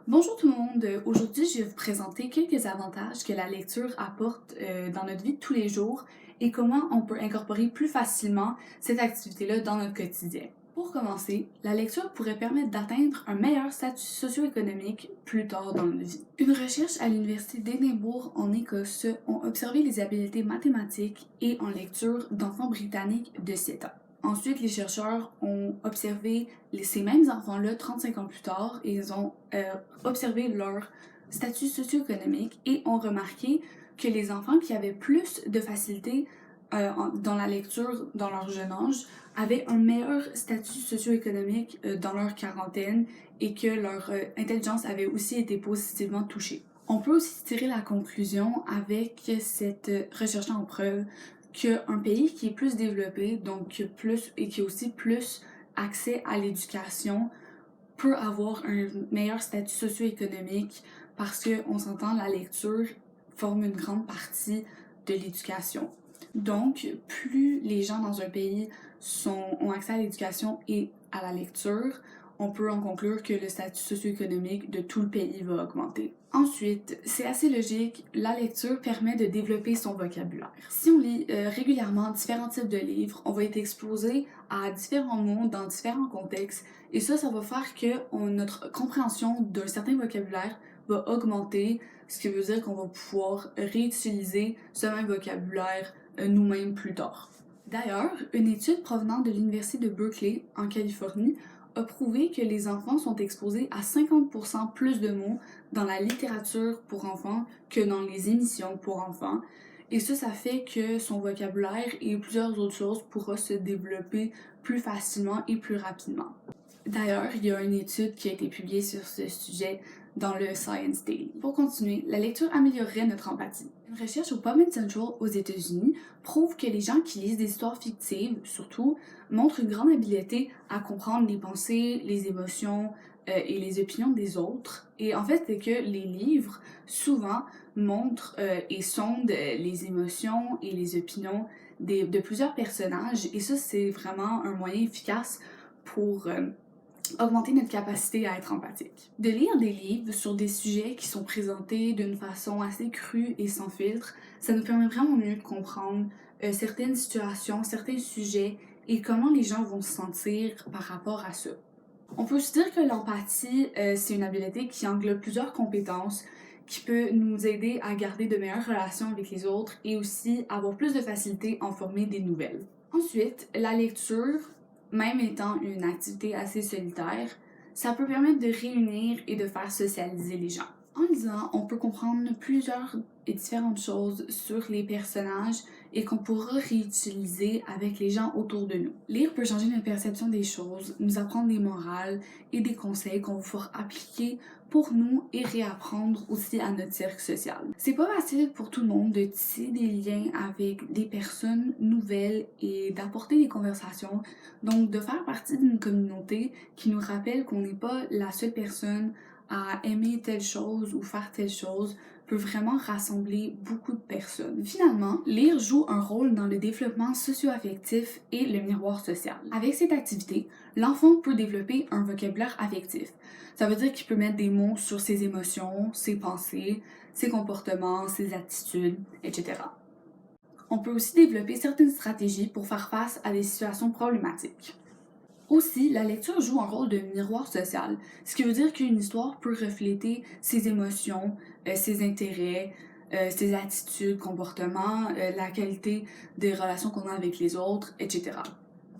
Bonjour tout le monde, aujourd'hui je vais vous présenter quelques avantages que la lecture apporte dans notre vie de tous les jours et comment on peut incorporer plus facilement cette activité-là dans notre quotidien. Pour commencer, la lecture pourrait permettre d'atteindre un meilleur statut socio-économique plus tard dans notre vie. Une recherche à l'Université d'Édimbourg en Écosse a observé les habiletés mathématiques et en lecture d'enfants britanniques de 7 ans. Ensuite, les chercheurs ont observé ces mêmes enfants-là 35 ans plus tard et ils ont observé leur statut socio-économique et ont remarqué que les enfants qui avaient plus de facilité dans la lecture dans leur jeune âge avaient un meilleur statut socio-économique dans leur quarantaine et que leur intelligence avait aussi été positivement touchée. On peut aussi tirer la conclusion avec cette recherche en preuve qu'un pays qui est plus développé, donc plus et qui a aussi plus accès à l'éducation, peut avoir un meilleur statut socio-économique parce qu'on s'entend, la lecture forme une grande partie de l'éducation. Donc, plus les gens dans un pays ont accès à l'éducation et à la lecture, on peut en conclure que le statut socio-économique de tout le pays va augmenter. Ensuite, c'est assez logique, la lecture permet de développer son vocabulaire. Si on lit régulièrement différents types de livres, on va être exposé à différents mots dans différents contextes et ça va faire que notre compréhension d'un certain vocabulaire va augmenter, ce qui veut dire qu'on va pouvoir réutiliser ce même vocabulaire nous-mêmes plus tard. D'ailleurs, une étude provenant de l'Université de Berkeley, en Californie, a prouvé que les enfants sont exposés à 50% plus de mots dans la littérature pour enfants que dans les émissions pour enfants. Et ça fait que son vocabulaire et plusieurs autres choses pourra se développer plus facilement et plus rapidement. D'ailleurs, il y a une étude qui a été publiée sur ce sujet dans le Science Daily. Pour continuer, la lecture améliorerait notre empathie. Une recherche au PubMed Central aux États-Unis prouve que les gens qui lisent des histoires fictives, surtout, montrent une grande habileté à comprendre les pensées, les émotions et les opinions des autres. Et en fait, c'est que les livres, souvent, montrent et sondent les émotions et les opinions de plusieurs personnages. Et ça, c'est vraiment un moyen efficace pour augmenter notre capacité à être empathique. De lire des livres sur des sujets qui sont présentés d'une façon assez crue et sans filtre, ça nous permet vraiment mieux de comprendre certaines situations, certains sujets et comment les gens vont se sentir par rapport à ça. On peut aussi dire que l'empathie, c'est une habileté qui englobe plusieurs compétences qui peut nous aider à garder de meilleures relations avec les autres et aussi avoir plus de facilité à en former des nouvelles. Ensuite, la lecture, même étant une activité assez solitaire, ça peut permettre de réunir et de faire socialiser les gens. En lisant, on peut comprendre plusieurs et différentes choses sur les personnages et qu'on pourra réutiliser avec les gens autour de nous. Lire peut changer notre perception des choses, nous apprendre des morales et des conseils qu'on va pouvoir appliquer pour nous et réapprendre aussi à notre cercle social. C'est pas facile pour tout le monde de tisser des liens avec des personnes nouvelles et d'apporter des conversations, donc de faire partie d'une communauté qui nous rappelle qu'on n'est pas la seule personne à aimer telle chose ou faire telle chose peut vraiment rassembler beaucoup de personnes. Finalement, lire joue un rôle dans le développement socio-affectif et le miroir social. Avec cette activité, l'enfant peut développer un vocabulaire affectif. Ça veut dire qu'il peut mettre des mots sur ses émotions, ses pensées, ses comportements, ses attitudes, etc. On peut aussi développer certaines stratégies pour faire face à des situations problématiques. Aussi, la lecture joue un rôle de miroir social, ce qui veut dire qu'une histoire peut refléter ses émotions, ses intérêts, ses attitudes, comportements, la qualité des relations qu'on a avec les autres, etc.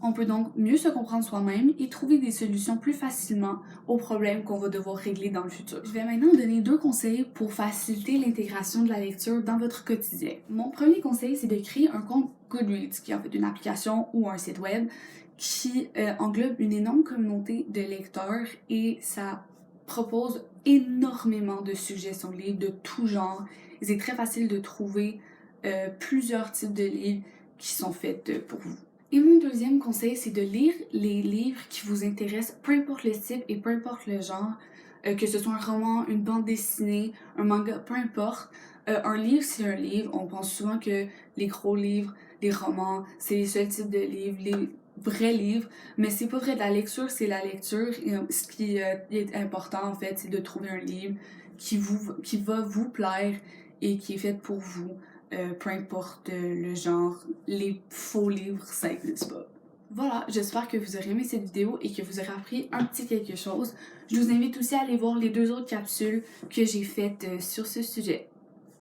On peut donc mieux se comprendre soi-même et trouver des solutions plus facilement aux problèmes qu'on va devoir régler dans le futur. Je vais maintenant donner 2 conseils pour faciliter l'intégration de la lecture dans votre quotidien. Mon premier conseil, c'est de créer un compte Goodreads, qui est en fait une application ou un site web qui englobe une énorme communauté de lecteurs et ça propose énormément de suggestions de livres de tout genre. Et c'est très facile de trouver plusieurs types de livres qui sont faits pour vous. Et mon deuxième conseil, c'est de lire les livres qui vous intéressent, peu importe le type et peu importe le genre, que ce soit un roman, une bande dessinée, un manga, peu importe. Un livre, c'est un livre. On pense souvent que les gros livres, les romans, c'est les seuls types de livres. vrai livre, mais c'est pas vrai de la lecture, c'est la lecture. Et, ce qui est important en fait, c'est de trouver un livre qui va vous plaire et qui est fait pour vous, peu importe le genre. Les faux livres, ça existe pas. Voilà, j'espère que vous aurez aimé cette vidéo et que vous aurez appris un petit quelque chose. Je vous invite aussi à aller voir les 2 autres capsules que j'ai faites sur ce sujet.